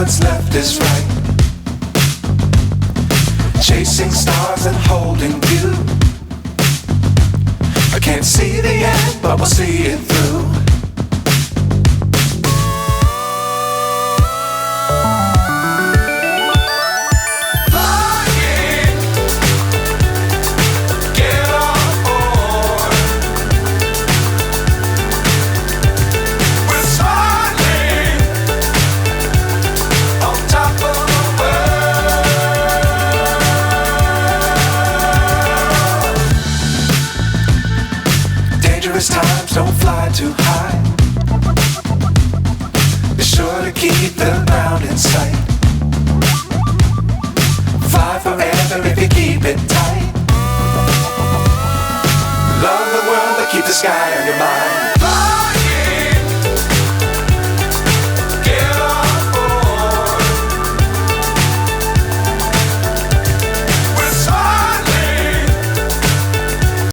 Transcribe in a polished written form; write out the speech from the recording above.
what's left is right. Chasing stars and holding you. I can't see the end, but we'll see it through. Times don't fly too high. Be sure to keep the ground in sight. Fly forever if you keep it tight. Love the world but keep the sky on your mind.